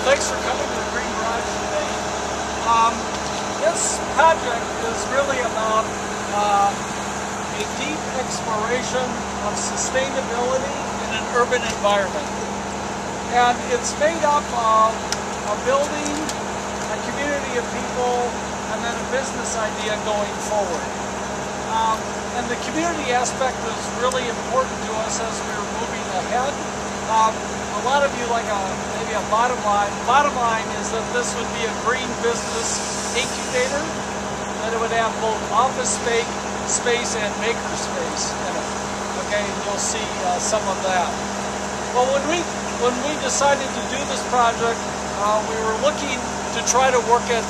thanks for coming to the Green Garage today. This project is really about a deep exploration of sustainability in an urban environment. And it's made up of a building, a community of people, and then a business idea going forward. And the community aspect is really important to us as we're moving ahead. A lot of you like maybe a bottom line. Bottom line is that this would be a green business incubator, that it would have both office space and maker space in it. Okay, and you'll see some of that. Well, when we decided to do this project, we were looking to try to work on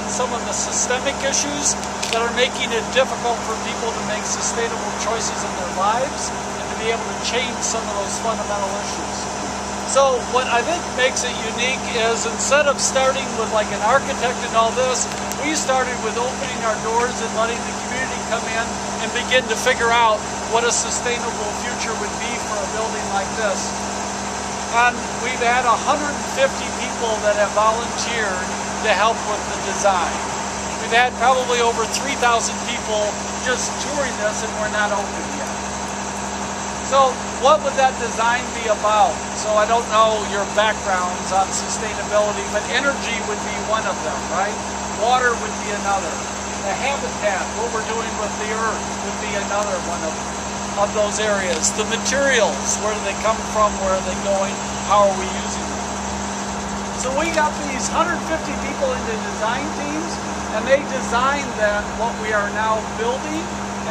some of the systemic issues that are making it difficult for people to make sustainable choices in their lives and to be able to change some of those fundamental issues. So what I think makes it unique is instead of starting with like an architect and all this, we started with opening our doors and letting the community come in and begin to figure out what a sustainable future would be for a building like this. And we've had 150 people that have volunteered to help with the design. We've had probably over 3,000 people just touring this, and we're not open yet. So what would that design be about? So I don't know your backgrounds on sustainability, but energy would be one of them, right? Water would be another. The habitat, what we're doing with the earth, would be another one of those areas. The materials, where do they come from, where are they going, how are we using them? So we got these 150 people into design teams, and they design then what we are now building,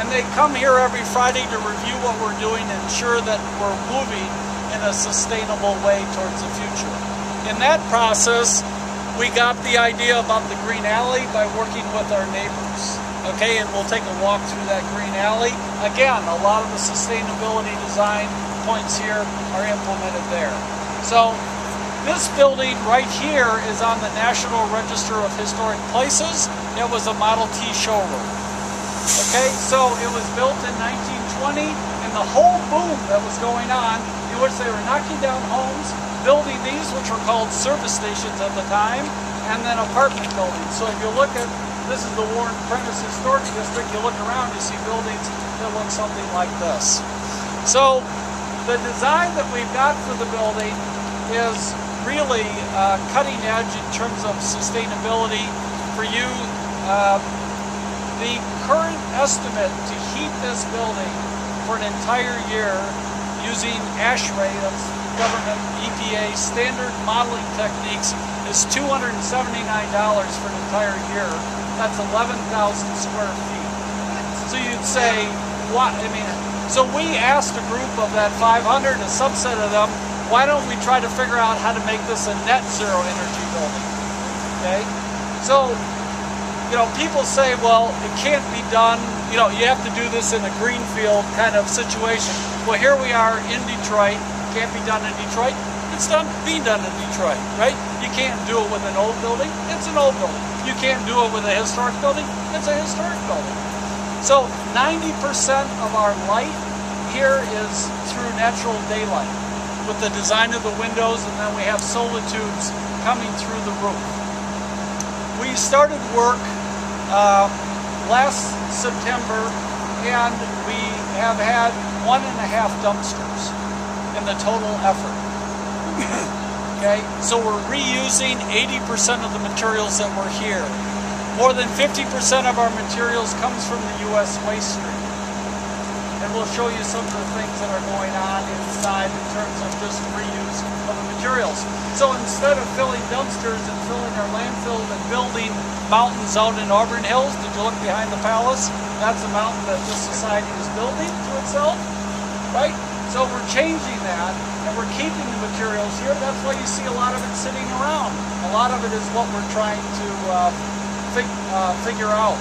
and they come here every Friday to review what we're doing and ensure that we're moving in a sustainable way towards the future. In that process, we got the idea about the green alley by working with our neighbors. Okay, and we'll take a walk through that green alley. Again, a lot of the sustainability design points here are implemented there. So this building right here is on the National Register of Historic Places. It was a Model T showroom. Okay, so it was built in 1920, and the whole boom that was going on, in which they were knocking down homes, building these, which were called service stations at the time, and then apartment buildings. So if you look at, this is the Warren Prentice Historic District, you look around, you see buildings that look something like this. So the design that we've got for the building is really cutting edge in terms of sustainability for you. The current estimate to heat this building for an entire year using ASHRAE, that's government EPA standard modeling techniques, is $279 for an entire year. That's 11,000 square feet. So you'd say, what? I mean, so we asked a group of that 500, a subset of them, why don't we try to figure out how to make this a net zero energy building? Okay? So, you know, people say, well, it can't be done, you know, you have to do this in a greenfield kind of situation. Well, here we are in Detroit. Can't be done in Detroit. It's being done in Detroit, right? You can't do it with an old building. It's an old building. You can't do it with a historic building. It's a historic building. So 90% of our light here is through natural daylight with the design of the windows, and then we have solar tubes coming through the roof. We started work last September, and we have had 1.5 dumpsters in the total effort. Okay, so we're reusing 80% of the materials that were here. More than 50% of our materials comes from the U.S. waste stream. And we'll show you some of the things that are going on inside in terms of just reuse of the materials. So instead of filling dumpsters and filling our landfills and building mountains out in Auburn Hills, did you look behind the palace? That's a mountain that this society is building to itself, right? So we're changing that, and we're keeping the materials here. That's why you see a lot of it sitting around. A lot of it is what we're trying to figure out.